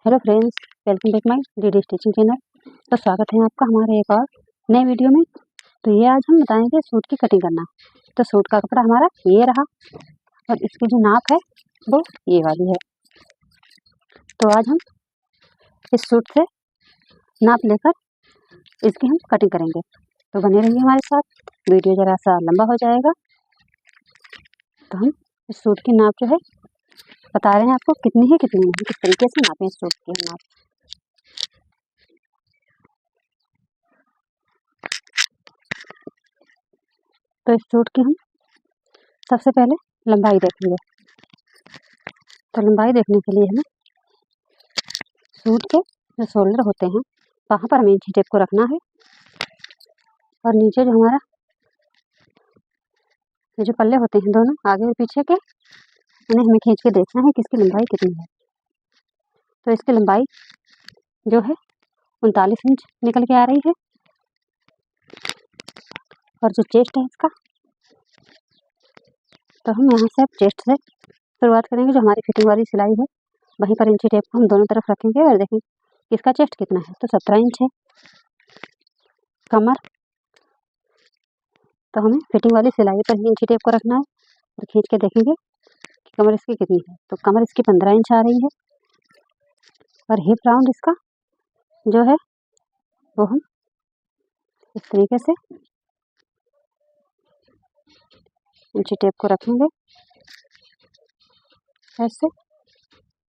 Hello friends, welcome back my DD stitching channel. तो स्वागत है आपका हमारे एक और नए वीडियो में। तो ये आज हम बताएंगे सूट की कटिंग करना। तो सूट का कपड़ा हमारा ये रहा और इसकी जो नाप है वो ये वाली है। तो आज हम इस सूट से नाप लेकर इसकी हम कटिंग करेंगे। तो बने रहिए हमारे साथ, वीडियो ज़रा सा लंबा हो जाएगा। तो हम इस सूट की नाप जो है बता रहे हैं आपको, कितनी है कितनी नहीं, किस तरीके से नापें इस सूट की हम नाप। तो इस सूट की हम सबसे पहले लंबाई देखेंगे। तो लंबाई देखने के लिए हमें सूट के जो शोल्डर होते हैं वहाँ पर हमें इंची टेप को रखना है और नीचे जो हमारा ये जो पल्ले होते हैं दोनों आगे और पीछे के, उन्हें हमें खींच के देखना है कि इसकी लंबाई कितनी है। तो इसकी लंबाई जो है 39 इंच निकल के आ रही है। और जो चेस्ट है इसका, तो हम यहाँ से अब चेस्ट से शुरुआत करेंगे। जो हमारी फिटिंग वाली सिलाई है वहीं पर इंची टेप को हम दोनों तरफ रखेंगे और देखेंगे इसका चेस्ट कितना है। तो 17 इंच है। कमर, तो हमें फिटिंग वाली सिलाई पर ही इंची टेप को रखना है और खींच के देखेंगे कि कमर इसकी कितनी है। तो कमर इसकी 15 इंच आ रही है। और हिप राउंड इसका जो है वो हम इस तरीके से इंची टेप को रखेंगे ऐसे।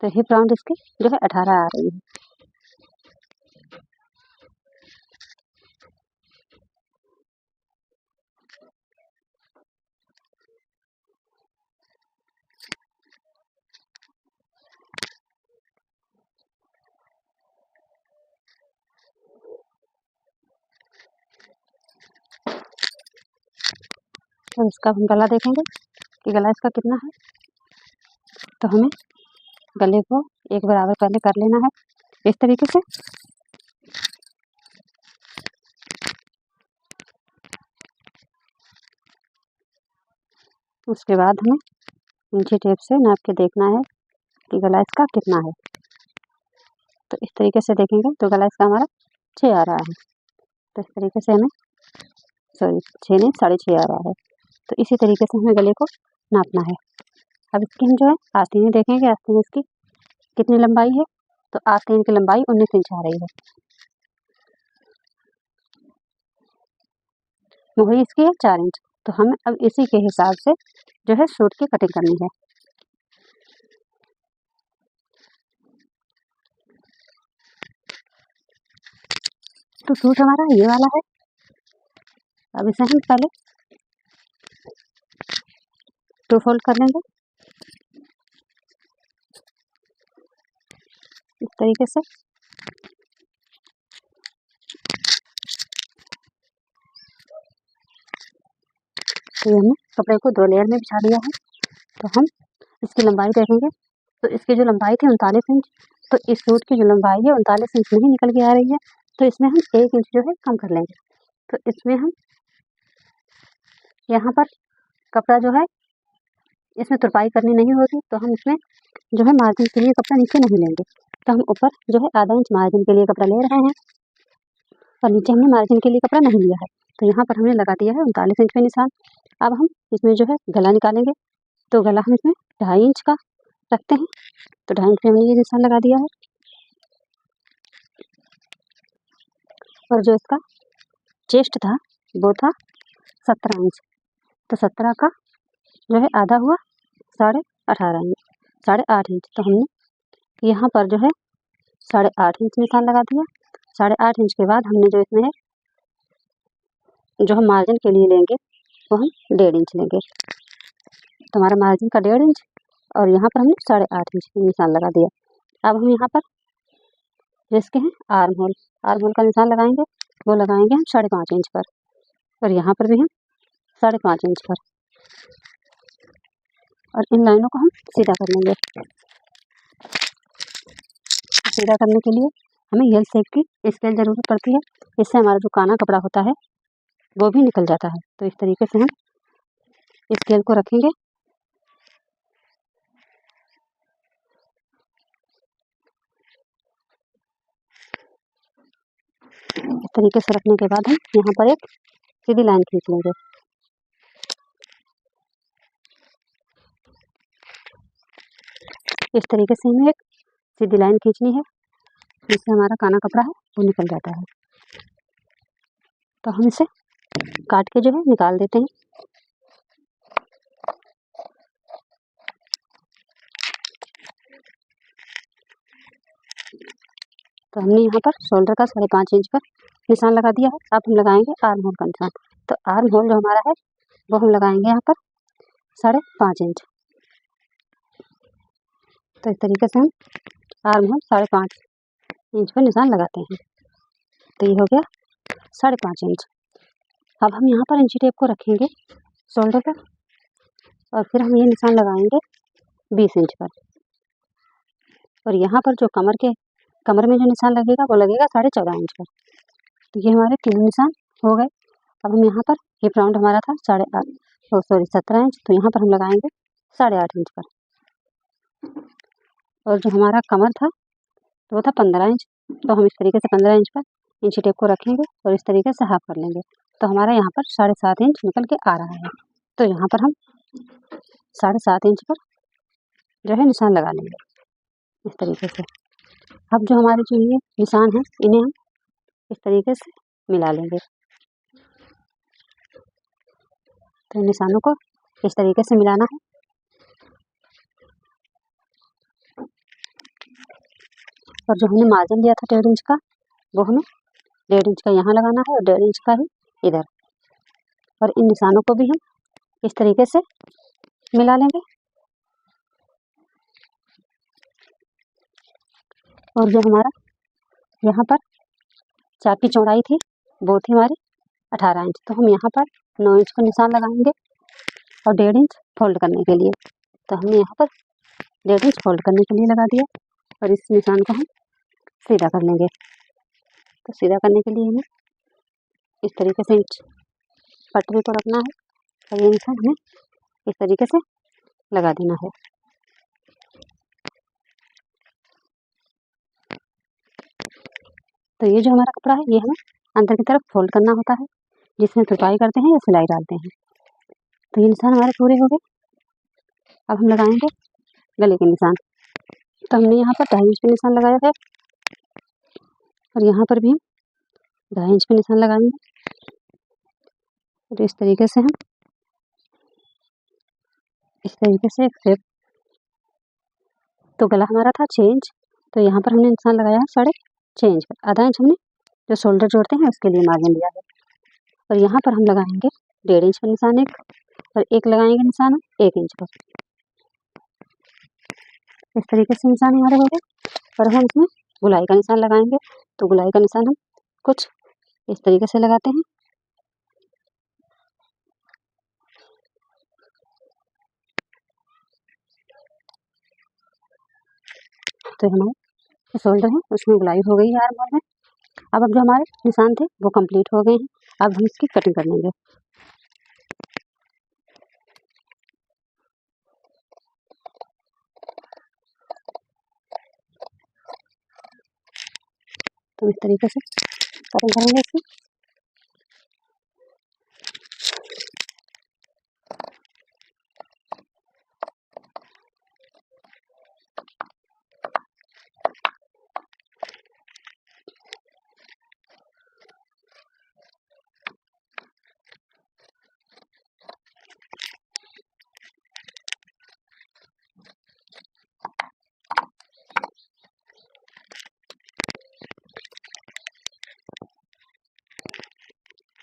तो हिप राउंड इसकी जो है 18 आ रही है। और इसका हम गला देखेंगे कि गला इसका कितना है। तो हमें गले को एक बराबर पहले कर लेना है इस तरीके से। उसके बाद हमें इंची टेप से नाप के देखना है कि गला इसका कितना है। तो इस तरीके से देखेंगे तो गला इसका हमारा 6 आ रहा है। तो इस तरीके से हमें 6 नहीं 6.5 आ रहा है। तो इसी तरीके से हमें गले को नापना है। अब इसकी हम जो है आस्तीन देखेंगे, आस्तीन इसकी कितनी लंबाई है। तो आस्तीन की लंबाई 19 इंच आ रही है। मोहरी इसकी है 4 इंच। तो हमें अब इसी के हिसाब से जो है सूट की कटिंग करनी है। तो सूट हमारा ये वाला है। अब इसे हम पहले 2 फोल्ड कर लेंगे इस तरीके से। तो हमने कपड़े को 2 लेयर में बिछा दिया है। तो हम इसकी लंबाई देखेंगे। तो इसकी जो लंबाई थी 39 इंच, तो इस सूट की जो लंबाई है 39 इंच नहीं निकल के आ रही है। तो इसमें हम 1 इंच जो है कम कर लेंगे। तो इसमें हम यहाँ पर कपड़ा जो है इसमें तुरपाई करनी नहीं होती। तो हम इसमें जो है मार्जिन के लिए कपड़ा नीचे नहीं लेंगे। तो हम ऊपर जो है आधा इंच मार्जिन के लिए कपड़ा ले रहे हैं और नीचे हमने मार्जिन के लिए कपड़ा नहीं लिया है। तो यहाँ पर हमने लगा दिया है 39 इंच पे निशान। अब हम इसमें जो है गला निकालेंगे। तो गला हम इसमें 2.5 इंच का रखते हैं। तो 2.5 इंच पे हमने ये निशान लगा दिया है। और जो इसका चेस्ट था वो था 17 इंच। तो 17 का जो है आधा हुआ 18.5 इंच, 8.5 इंच। तो हमने यहाँ पर जो है 8.5 इंच निशान लगा दिया। 8.5 इंच के बाद हमने जो इसमें है जो हम मार्जिन के लिए लेंगे वो हम 1.5 इंच लेंगे। तो हमारा मार्जिन का 1.5 इंच और यहाँ पर हमने 8.5 इंच निशान लगा दिया। अब हम यहाँ पर जिसके हैं आर्म होल का निशान लगाएंगे। वो लगाएंगे हम 5.5 इंच पर और यहाँ पर भी हम 5.5 इंच पर। और इन लाइनों को हम सीधा कर लेंगे। सीधा करने के लिए हमें एल शेप की स्केल ज़रूरत पड़ती है। इससे हमारा जो काना कपड़ा होता है वो भी निकल जाता है। तो इस तरीके से हम स्केल को रखेंगे तरीके से रखने के बाद हम यहाँ पर एक सीधी लाइन खींच लेंगे। इस तरीके से हमें एक सीधी लाइन खींचनी है, जिससे हमारा काना कपड़ा है वो निकल जाता है। तो हम इसे काट के जो है निकाल देते हैं। तो हमने यहाँ पर शोल्डर का 5.5 इंच पर निशान लगा दिया है। अब हम लगाएंगे आर्म होल का निशान। तो आर्म होल जो हमारा है वो हम लगाएंगे यहाँ पर 5.5 इंच। तो इस तरीके से हम आर्म होल 5.5 इंच पर निशान लगाते हैं। तो ये हो गया 5.5 इंच। अब हम यहाँ पर इंची टेप को रखेंगे शोल्डर पर और फिर हम ये निशान लगाएंगे 20 इंच पर। और यहाँ पर जो कमर में जो निशान लगेगा वो लगेगा 14.5 इंच पर। तो ये हमारे 3 निशान हो गए। अब हम यहाँ पर हिप राउंड हमारा था 17 इंच, तो यहाँ पर हम लगाएंगे 8.5 इंच पर। और जो हमारा कमर था तो वो था 15 इंच, तो हम इस तरीके से 15 इंच पर इंची टेप को रखेंगे और इस तरीके से हाफ कर लेंगे। तो हमारा यहाँ पर 7.5 इंच निकल के आ रहा है। तो यहाँ पर हम 7.5 इंच पर जो है निशान लगा लेंगे इस तरीके से। अब जो हमारे जो ये निशान हैं इन्हें हम इस तरीके से मिला लेंगे। तो निशानों को इस तरीके से मिलाना है। और जो हमने मार्जिन लिया था 1.5 इंच का, वो हमें 1.5 इंच का यहाँ लगाना है और 1.5 इंच का ही इधर। और इन निशानों को भी हम इस तरीके से मिला लेंगे। और जो हमारा यहाँ पर चाप की चौड़ाई थी वो थी हमारी 18 इंच, तो हम यहाँ पर 9 इंच का निशान लगाएंगे और 1.5 इंच फोल्ड करने के लिए। तो हमने यहाँ पर 1.5 इंच फोल्ड करने के लिए लगा दिया और इस निशान को हम सीधा कर लेंगे। तो सीधा करने के लिए हमें इस तरीके से इंच पटरी को रखना है और ये निशान हमें इस तरीके से लगा देना है। तो ये जो हमारा कपड़ा है ये हमें अंदर की तरफ फोल्ड करना होता है, जिसमें तुरपाई करते हैं या सिलाई डालते हैं। तो ये निशान हमारे पूरे हो गए। अब हम लगाएंगे गले के निशान। तो हमने यहाँ पर 2.5 इंच पे निशान लगाया है और यहाँ पर भी हम 2.5 इंच पे निशान लगाएंगे। तो इस तरीके से हम इस तरीके से एक शेप। तो गला हमारा था 6 इंच, तो यहाँ पर हमने निशान लगाया है 6.5 इंच पर। आधा इंच हमने जो शोल्डर जोड़ते हैं उसके लिए मार्जिन लिया है। और यहाँ पर हम लगाएंगे 1.5 इंच पर निशान एक, और एक लगाएंगे निशान 1 इंच पर। इस तरीके से निशान हमारे हो गए। और हम इसमें गुलाई का निशान लगाएंगे। तो गुलाई का निशान हम कुछ इस तरीके से लगाते हैं। तो हमारे शोल्डर है उसमें गुलाई हो गई है आर्म होल में। अब जो हमारे निशान थे वो कंप्लीट हो गए हैं। अब हम इसकी कटिंग कर लेंगे। तो इस तरीके से कटिंग करेंगे इसकी।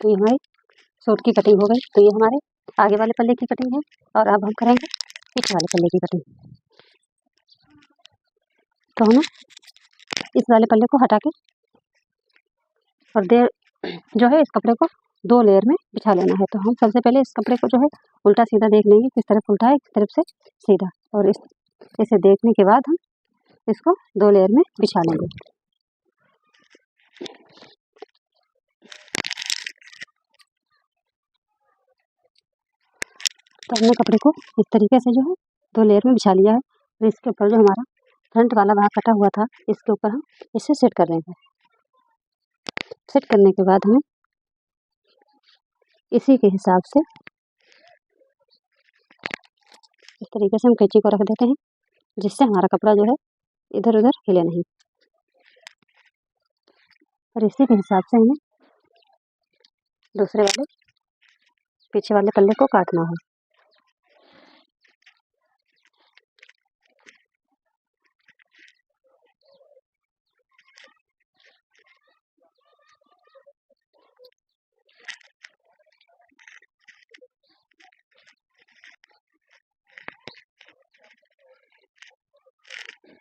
तो ये हमारी सूट की कटिंग हो गई। तो ये हमारे आगे वाले पल्ले की कटिंग है। और अब हम करेंगे पीछे वाले पल्ले की कटिंग। तो हमें इस वाले पल्ले को हटा के और जो है इस कपड़े को 2 लेयर में बिछा लेना है। तो हम सबसे पहले इस कपड़े को जो है उल्टा सीधा देख लेंगे, किस तरफ उल्टा है किस तरफ से सीधा। और इसे देखने के बाद हम इसको 2 लेयर में बिछा लेंगे। तो हमने कपड़े को इस तरीके से जो है 2 लेयर में बिछा लिया है। और इसके ऊपर जो हमारा फ्रंट वाला भाग कटा हुआ था इसके ऊपर हम इसे सेट कर लेंगे। सेट करने के बाद हमें इसी के हिसाब से इस तरीके से हम कैंची को रख देते हैं, जिससे हमारा कपड़ा जो है इधर उधर हिले नहीं। और इसी के हिसाब से हमें दूसरे वाले पीछे वाले पल्ले को काटना है।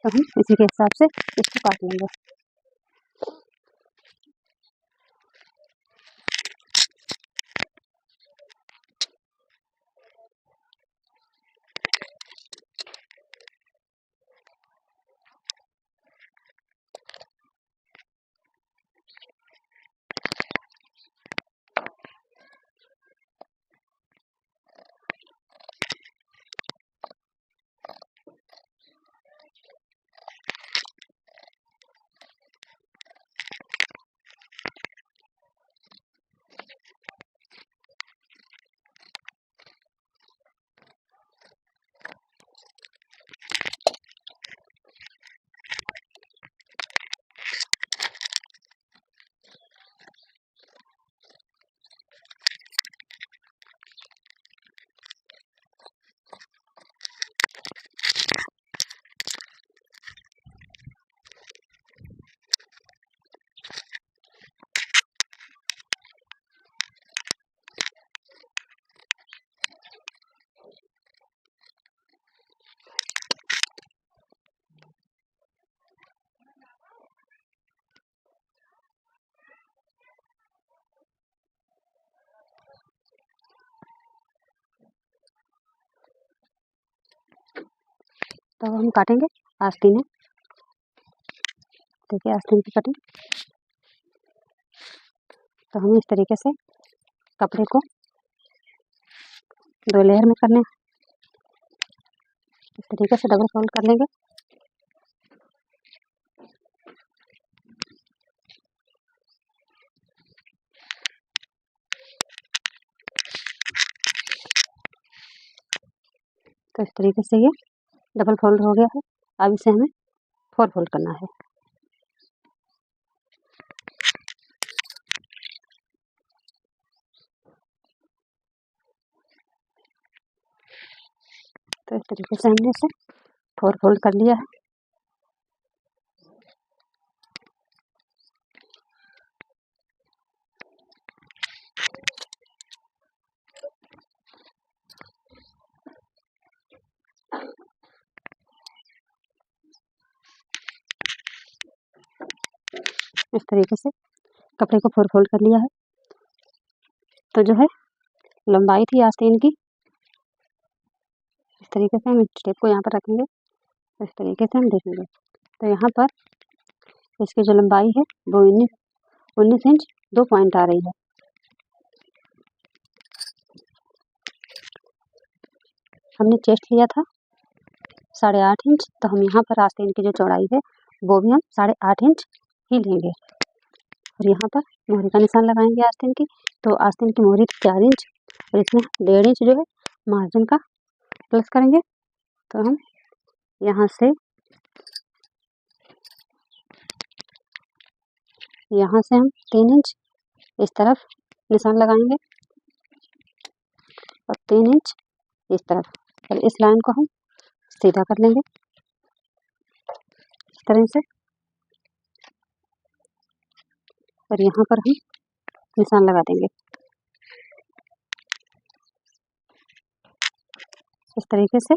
तो हम इसी के हिसाब से इसको काट लेंगे। तो हम काटेंगे आस्तीन में। देखिए आस्तीन की कटिंग। तो हम इस तरीके से कपड़े को 2 लेयर में करने, इस तरीके से डबल फोल्ड कर लेंगे। तो इस तरीके से ये डबल फोल्ड हो गया है। अब इसे हमें 4 फोल्ड करना है। तो इस तरीके से हमने इसे 4 फोल्ड कर लिया है। इस तरीके से कपड़े को 4 फोल्ड कर लिया है। तो जो है लंबाई थी आस्तीन की, इस तरीके से हम इस टेप को यहाँ पर रखेंगे। इस तरीके से हम देखेंगे तो यहाँ पर इसकी जो लंबाई है वो 19 इंच 2 पॉइंट आ रही है। हमने चेस्ट लिया था 8.5 इंच, तो हम यहाँ पर आस्तीन की जो चौड़ाई है वो भी हम 8.5 इंच ही लेंगे। और यहाँ पर मोहरी का निशान लगाएंगे आस्तीन की। तो आस्तीन की मोहरी 4 इंच और इसमें 1.5 इंच जो है मार्जिन का प्लस करेंगे। तो हम यहाँ से हम 3 इंच इस तरफ निशान लगाएंगे और 3 इंच इस तरफ, और इस लाइन को हम सीधा कर लेंगे इस तरह से। और यहाँ पर हम निशान लगा देंगे इस तरीके से।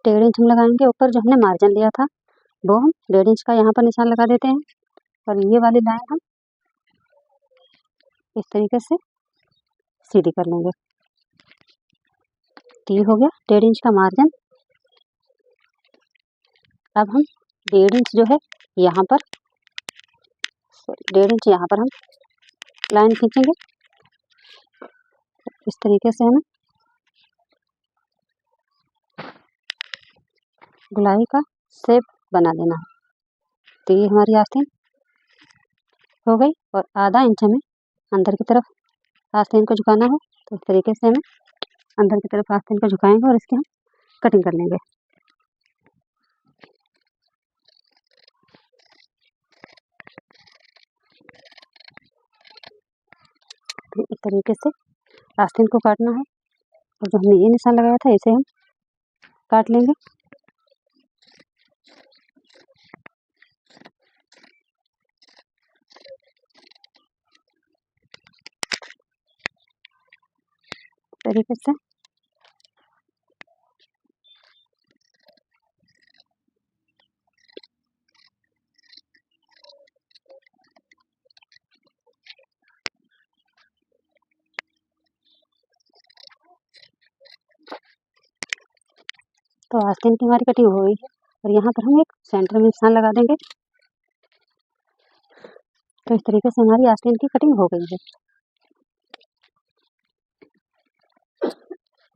1.5 इंच हम लगाएंगे ऊपर, जो हमने मार्जिन लिया था वो हम 1.5 इंच का यहाँ पर निशान लगा देते हैं। और ये वाली लाइन हम इस तरीके से सीधी कर लेंगे। तो ये हो गया 1.5 इंच का मार्जिन। अब हम 1.5 इंच जो है यहाँ पर 1.5 इंच यहाँ पर हम लाइन खींचेंगे। इस तरीके से हमें गोलाई का शेप बना देना है। तो ये हमारी आस्तीन हो गई। और आधा इंच हमें अंदर की तरफ आस्तीन को झुकाना है। तो इस तरीके से हमें अंदर की तरफ आस्तीन को झुकाएंगे और इसकी हम कटिंग कर लेंगे। तो इस तरीके से आस्तीन को काटना है और जो हमने ये निशान लगाया था इसे हम काट लेंगे। तरीके से तो आस्तीन की हमारी कटिंग हो गई है और यहाँ पर हम एक सेंटर में निशान लगा देंगे। तो इस तरीके से हमारी आस्तीन की कटिंग हो गई है।